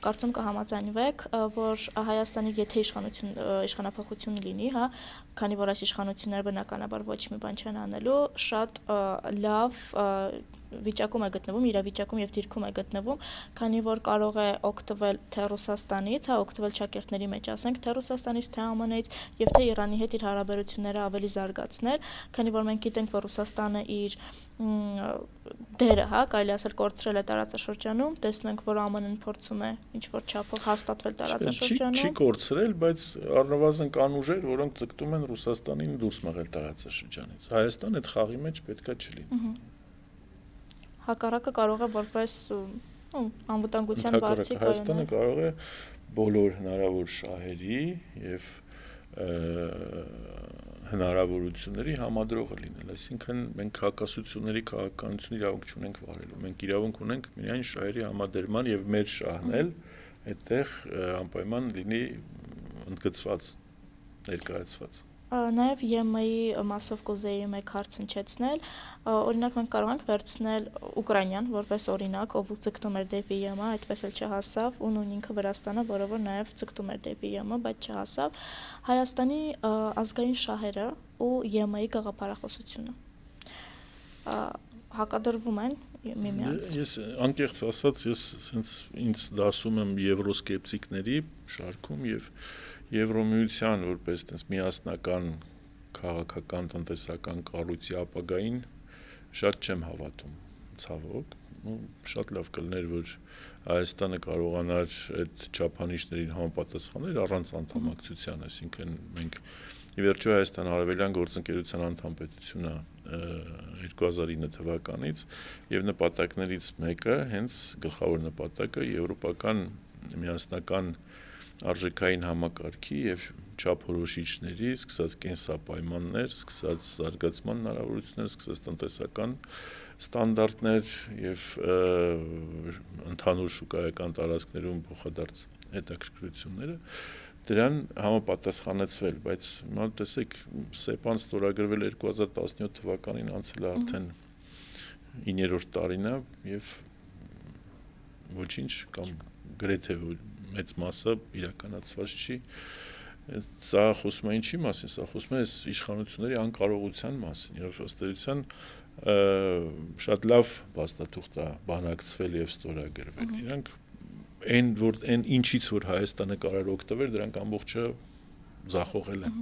կարծում կհամաձայնվեք, որ Հայաստանի եթե իշխանափոխություն լինի, հա, քանի որ այս իշխանությունները բնականաբար ոչ մի բան չեն անելու, շատ լավ վիճակում է գտնվում, իրավիճակում եւ դիրքում է գտնվում, քանի որ կարող է օգտվել թե Ռուսաստանից, հա, օգտվել ճակերտների մեջ, ասենք, թե Ռուսաստանից, թե ԱՄՆ-ից եւ թե Իրանի հետ իր հարաբերությունները ավելի զարգացնել, քանի որ մենք գիտենք, որ Ռուսաստանը իր դերը, հա, կարելի ասել կորցրել է տարածաշրջանում, տեսնում ենք, որ ԱՄՆ-ն փորձում է ինչ-որ չափով հաստատվել տարածաշրջանում։ Չի կորցրել, բայց առնվազն կան ուժեր, որոնք ձգտում են Ռուսաստանին դուրս մղել տարածաշրջանից։ Հայաստանը այդ խաղի մեջ պետքա չլինի։ Հակառակը կարող է որպես անվտանգության բարձիկ Հայաստանը կարող է բոլոր հնարավոր շահերի եւ հնարավորությունների համադրողը լինել, այսինքն մենք հակասությունների քաղաքականություն իրավունք չունենք վարելու, մենք իրավունք ունենք միայն շահերի համադրման եւ մեր շահն էլ այդտեղ անպայման լինի ընդգծված, ներկայացված։ Նաև ԵՄ-ի մասով կուզեի մեկ հարց հնչեցնել, օրինակ մենք կարող ենք վերցնել Ուկրաինան որպես օրինակ, ով ձգտում էր դեպի ԵՄ, այդպես էլ չհասավ, ու նույն ինքը Վրաստանը, որը որ նաև ձգտում էր դեպի ԵՄ, բայց չհասավ, Հայաստանի ազգային շահերը ու ԵՄ-ի գաղափարախոսությունը հակադրվում են միմյանց։ Ես անկեղծ ասած, ես ինձ դասում եմ եվրոսկեպտիկների շարքում եւ Եվրոմիության որպես այդպես միասնական քաղաքական տնտեսական կառույցի ապագային շատ չեմ հավատում, ցավոք, շատ լավ կլներ, որ Հայաստանը կարողանար այդ չափանիշներին համապատասխանել առանց անդամակցության, այսինքն մենք ի վերջո Հայաստան Արևելյան գործընկերության անդամ պետություն է 2009 թվականից եւ նպատակներից մեկը, հենց գլխավոր նպատակը եվրոպական միասնական արժեքային համակարգի եւ չափորոշիչների, սկսած կենսապայմաններ, սկսած զարգացման հնարավորություններ, սկսած տնտեսական ստանդարտներ եւ ընդհանուր շուկայական տարածքներում փոխադարձ հետաքրքրությունները դրան համապատասխանեցվել, բայց հիմա տեսեք, ՍԵՊԱ-ն ստորագրվել 2017 թվականին, անցել է արդեն 9-րդ տարին է եւ ոչինչ կամ գրեթե մեծ մասը իրականացված չի։ Սա խոսում է ինչի մասին, սա խոսում է իշխանությունների անկարողության մասին, եւ ըստ էության շատ լավ փաստաթուղթ է բանակցվել եւ ստորագրվել։ Իրանք այն ինչից որ Հայաստանը կարող է օգտվել, դրանք ամբողջը ձախողել են։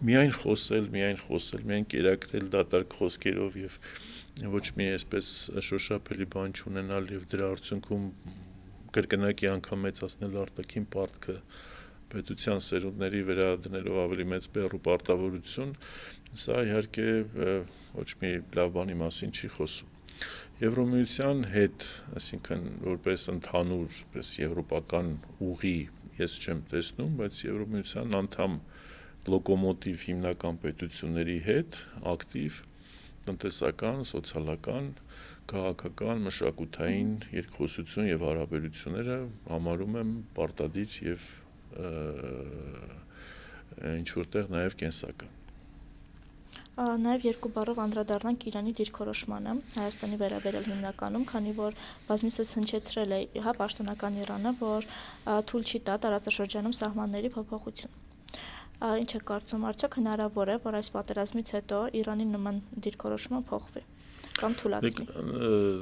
Միայն խոսել, միայն կերակրել դատարկ խոսքերով եւ ոչ մի այսպես շոշափելի բան չունենալ եւ դրա արդյունքում կրկնակի անգամ մեծացնել արտաքին պարտքը պետության սերունդների վերադնելով ավելի մեծ բեռ ու պարտավորություն, սա իհարկե ոչ մի լավ բանի մասին չի խոսում։ Եվրոմիության հետ, այսինքն որպես ընդհանուր, որպես եվրոպական ուղի ես չեմ տեսնում, բայց Եվրոմիության անդամ լոկոմոտիվ հիմնական պետությունների հետ ակտիվ տնտեսական, սոցիալական, քաղաքական, մշակութային երկխոսություն եւ հարաբերությունները համարում եմ պարտադիր եւ ինչ որտեղ նաեւ կենսական։ Նաև երկու բառով անդրադառնանք Իրանի դիրքորոշմանը Հայաստանի վերաբերյալ հիմնականում, քանի որ բազմիցս հնչեցրել է, հա, պաշտոնական Իրանը, որ թույլ չի տա տարածաշրջանում սահմանների փոփոխություն։ Ինչ է կարծում, արդյոք հնարավոր է, որ այս պատերազմից հետո Իրանի նման դիրքորոշումը փոխվի կամ թույլատնի։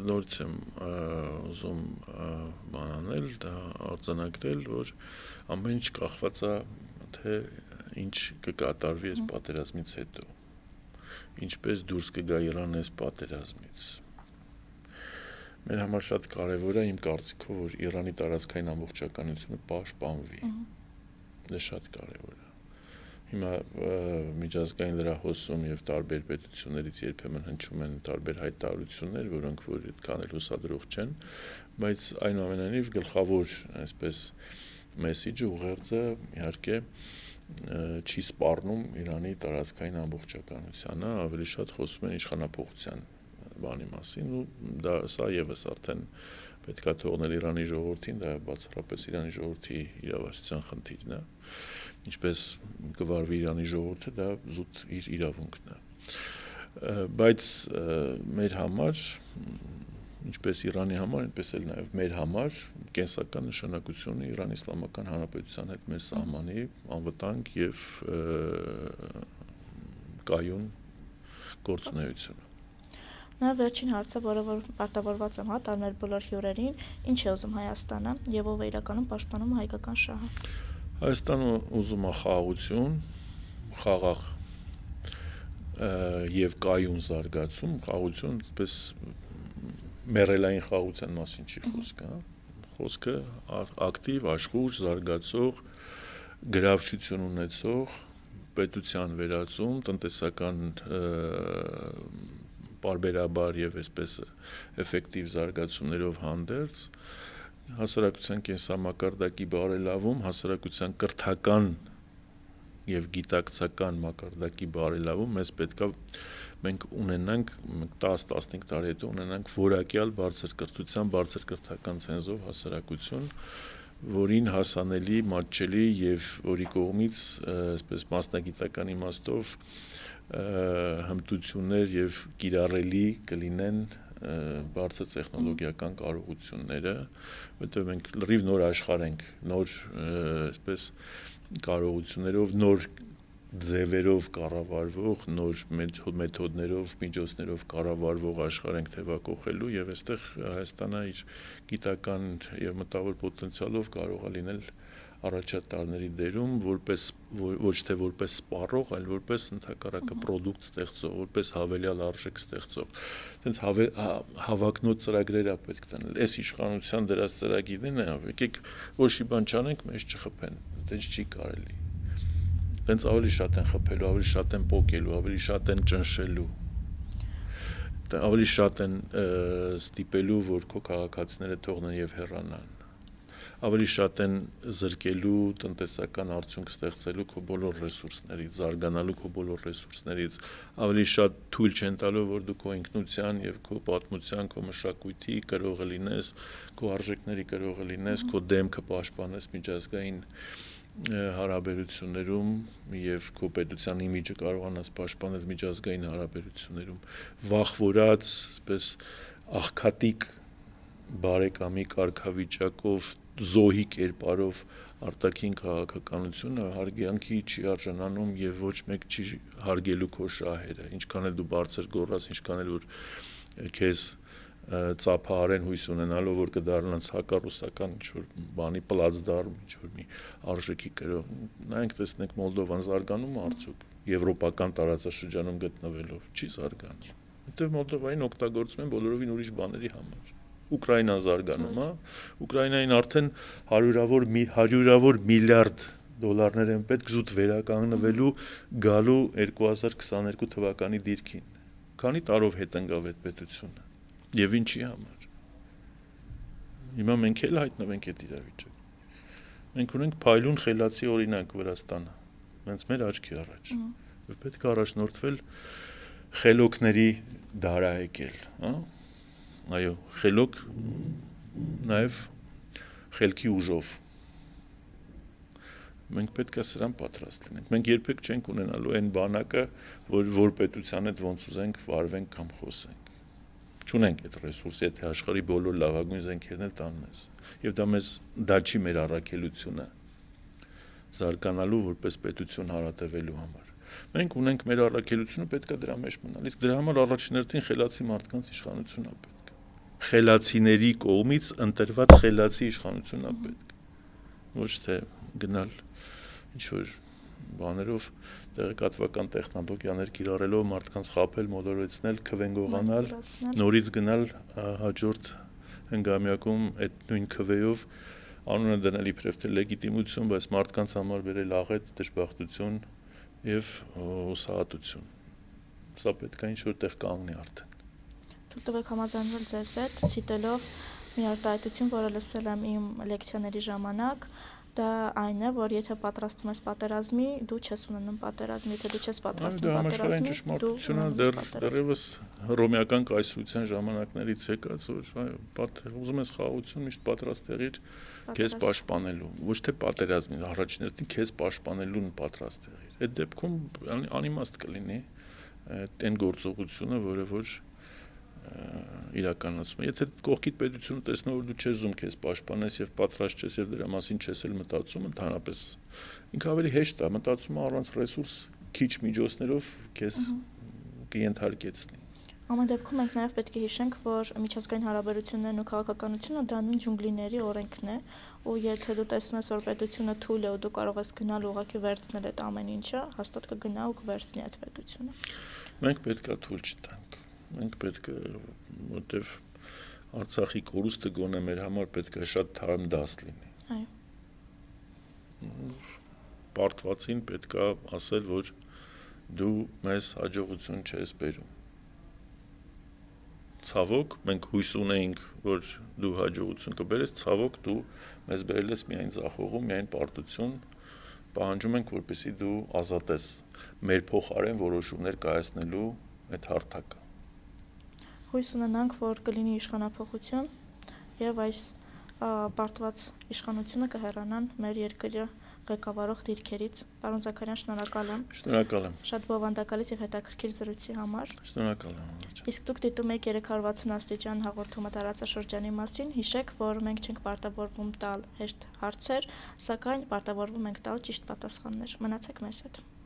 Նորից եմ ուզում բան անել, դա արձանագրել, որ ամեն ինչ կախված է թե ինչ կկատարվի այս պատերազմից հետո։ Ինչպես դուրս կգա Իրանը այս պատերազմից։ Մեր համար շատ կարևոր է իմ կարծիքով, որ Իրանի տարածքային ամբողջականությունը պաշտպանվի։ Դա շատ կարևոր է։ Հիմա միջազգային լրահոսում եւ տարբեր պետություններից երբեմն հնչում են տարբեր հայտարարություններ, որոնք որ այդքան էլ հուսադրող չեն, բայց այնուամենայնիվ գլխավոր այսպես մեսեջը ուղերձը իհարկե չի սպառնում Իրանի տարածքային ամբողջականությանը, ավելի շատ խոսում են իշխանապողության բանի մասին ու դա սա եւս արդեն պետքա թողնել Իրանի ժողովրդին, դա բացառապես Իրանի ժողովրդի իրավասության խնդիրն է, ինչպես կվարվի Իրանի ժողովուրդը, դա զուտ իր իրավունքն է, բայց մեր համար, ինչպես Իրանի համար, այնպես էլ նաև մեր համար կենսական նշանակություն ունի Իրանի Իսլամական Հանրապետության հետ մեր սահմանի անվտանգ եւ կայուն գործունեությունը։ Նա վերջին հարցը, որը որ պարտավորված եմ տալ բոլոր հյուրերին, ինչ է ուզում Հայաստանը եւ ով է իրականում պաշտպանում հայկական շահը։ Հայաստանը ուզում է խաղաղություն, խաղաղ եւ կայուն զարգացում, խաղաղություն, այսպես մեռելային խաղաղության մասին չի խոսքը, խոսքը ակտիվ, աշխույժ, զարգացող, գրավչություն ունեցող պետության վերածում, տնտեսական պարբերաբար եւ այսպես էֆեկտիվ զարգացումներով հանդերձ հասարակության կենսամակարդակի բարելավում, հասարակության կրթական եւ գիտակցական մակարդակի բարելավում, մեզ պետքա մենք ունենանք 10-15 տարի հետո ունենանք որակյալ բարձր կրթության, բարձր կրթական ցենզով հասարակություն, որին հասանելի, մատչելի եւ որի կողմից այսպես մասնագիտական իմաստով հմտություններ եւ կիրառելի կլինեն բարձր տեխնոլոգիական կարողությունները, որտեղ մենք լրիվ նոր աշխարհ ենք, նոր այսպես կարողություններով, նոր ձևերով կառավարվող, նոր մեթոդներով, միջոցներով կառավարվող աշխարհ ենք թևակողելու եւ այստեղ Հայաստանը իր գիտական եւ մտավոր պոտենցիալով կարող է լինել առաջատարների դերում, ոչ թե որպես սպառող, այլ որպես ընդհակառակը պրոդուկտ ստեղծող, որպես հավելյալ արժեք ստեղծող։ Այդպես հավակնոտ ծրագրեր է պետք տանել։ Այս իշխանության դրած ծրագիրներն են, եկեք ոչ մի բան չանենք, մեզ չխփեն։ Այդպես չի կարելի։ Այդպես ավելի շատ են խփելու, ավելի շատ են պոկելու, ավելի շատ են ճնշելու։ Ավելի շատ են ստիպելու, որ քո քաղաքացիները թողնեն եւ հեռանան։ Ավելի շատ են զրկելու տնտեսական արդյունք ստեղծելու քո բոլոր ռեսուրսներից, զարգանալու քո բոլոր ռեսուրսներից, ավելի շատ թույլ չեն տալու, որ դու քո ինքնության եւ քո պատմության, քո մշակույթի կրողը լինես, քո արժեքների կրողը լինես, քո դեմքը պաշտպանես միջազգային հարաբերություններում եւ քո պետության իմիջը կարողանաս պաշտպանել միջազգային հարաբերություններում, վախվորած, այսպես աղքատիկ բարեկամի կարգավիճակով զոհի կերպարով արտաքին քաղաքականությունը հարգանքի չի արժանանում եւ ոչ մեկ չի հարգելու քո շահերը, ինչքան էլ դու բարձր գոռաս, ինչքան էլ որ քեզ ծափահարեն հույս ունենալով, որ կդառնաս հակառուսական ինչ-որ բանի պլացդարմ, ինչ-որ մի արժեքի կրող։ Նայենք տեսնենք Մոլդովան զարգանում է արդյոք եվրոպական տարածաշրջանում գտնվելով, չի զարգանում։ Որտեղ Մոլդովային օգտագործում են բոլորովին ուրիշ բաների համար։ Ուկրաինան զարգանում է, Ուկրաինային արդեն հարյուրավոր միլիարդ դոլարներ են պետք զուտ վերականգնվելու գալու 2022 թվականի դիրքին։ Քանի տարով հետ ընկավ այդ պետությունը։ Եվ ինչի համար։ Հիմա մենք էլ հայտնվենք այդ իրավիճակում։ Մենք ունենք փայլուն խելացի օրինակ Վրաստանը, հենց մեր աչքի առաջ։ Որ պետք է առաջնորդվել խելոքների դարահեկել, հա։ Այո, խելոք նաև խելքի ուժով։ Մենք պետք է սրան պատրաստ լինենք։ Մենք երբեք չենք ունենալու այն բանակը, որ պետության հետ ոնց ուզենք վարվենք կամ խոսենք։ Չունենք այդ ռեսուրսը, եթե աշխարհի բոլոր լավագույն զենքերն էլ տան մեզ։ Եվ դա չի մեր առաքելությունը զարգանալու որպես պետություն հարատևելու համար։ Մենք ունենք մեր առաքելությունը, պետք է դրա մեջ մնալ։ Իսկ դրա համար առաջին հերթին խելացի մարդկանց իշխանությունն է պետք։ Խելացիների կողմից ընտրված խելացի իշխանությունն է պետք։ Ոչ թե գնալ ինչ-որ բաներով տեղեկատվական տեխնոլոգիաներ կիրառելով մարդկանց խաբել, մոլորեցնել, քվենգողանալ, նորից գնալ հաջորդ հնգամյակում այդ նույն քվեով անունը դնել իբրև թե լեգիտիմություն, բայց մարդկանց համար բերել աղետ, դժբախտություն եւ հուսահատություն։ Սա պետք է ինչ-որ տեղ կանգնի արդեն։ Թույլ տվեք համաձայնվել ձեզ հետ, ցիտելով մի արտահայտություն, որը լսել եմ իմ լեկցիաների ժամանակ, Դա այն է, որ եթե պատրաստվում ես պատերազմի, դու չես ունենում պատերազմի, եթե դու չես պատրաստվում Համաշխարհային պատերազմի, դու ճշմարտությունը ունենում ես պատերազմ։ դեռևս հռոմեական կայսրության ժամանակներից եկած, որ ուզում ես խաղաղություն, միշտ պատրաստ եղիր քեզ պաշտպանելու, ոչ թե պատերազմին, առաջին քեզ պաշտպանելուն պատրաստ եղիր։ Այդ դեպքում անիմաստ կլինի այն գործողությունը, որը որ իրականացում։ Եթե կողքիդ պետությունը տեսնում որ դու չես ուզում քեզ պաշտպանես եւ պատրաստ չես եւ դրա մասին չես էլ մտածում, ընդհանրապես ինքը ավելի հեշտ է, մտածումը առանց ռեսուրս, քիչ միջոցներով քեզ կենթարկեցնի։ Ամեն դեպքում մենք նաև պետք է հիշենք, որ միջազգային հարաբերություններն ու քաղաքականությունը դա նույն ջունգլիների օրենքն է, ու եթե դու տեսնում ես, որ պետությունը թույլ է ու դու կարող ես գնալ ուղղակի վերցնել այդ ամեն ինչը, հաստատ կգնա ու կվերցնի այդ պետությունը։ Մենք պետքա թույլ չտանք։ Մենք պետք է, որտեվ Արցախի կորուստը գոնե մեր համար պետք է շատ թարմ դաս լինի։ Այո։ Պարտվածին պետքա ասել, որ դու մեզ հաջողություն չես բերում։ Ցավոք, մենք հույս ունեինք, որ դու հաջողություն կբերես, ցավոք դու մեզ բերել ես միայն ձախողում, միայն պարտություն, պահանջում ենք, որպեսզի դու ազատես մեր փոխարեն որոշումներ կայացնելու այդ հարթակը։ Հույս ունենանք, որ կլինի իշխանափոխություն եւ այս պարտված իշխանությունը կհեռանան մեր երկրի ղեկավարող դիրքերից։ Պարոն Զաքարյան, շնորհակալ եմ։ Շնորհակալ եմ։ Շատ բովանդակալից եւ հետաքրքիր զրույցի համար։ Շնորհակալ եմ։ Իսկ դուք դիտում եք 360 աստիճան հաղորդումը տարածաշրջանի մասին, հիշեք, որ մենք չենք պարտավորվում տալ հեշտ հարցեր, սակայն պարտավորվում ենք տալ ճիշտ պատասխաններ։ Մնացեք մեզ հետ։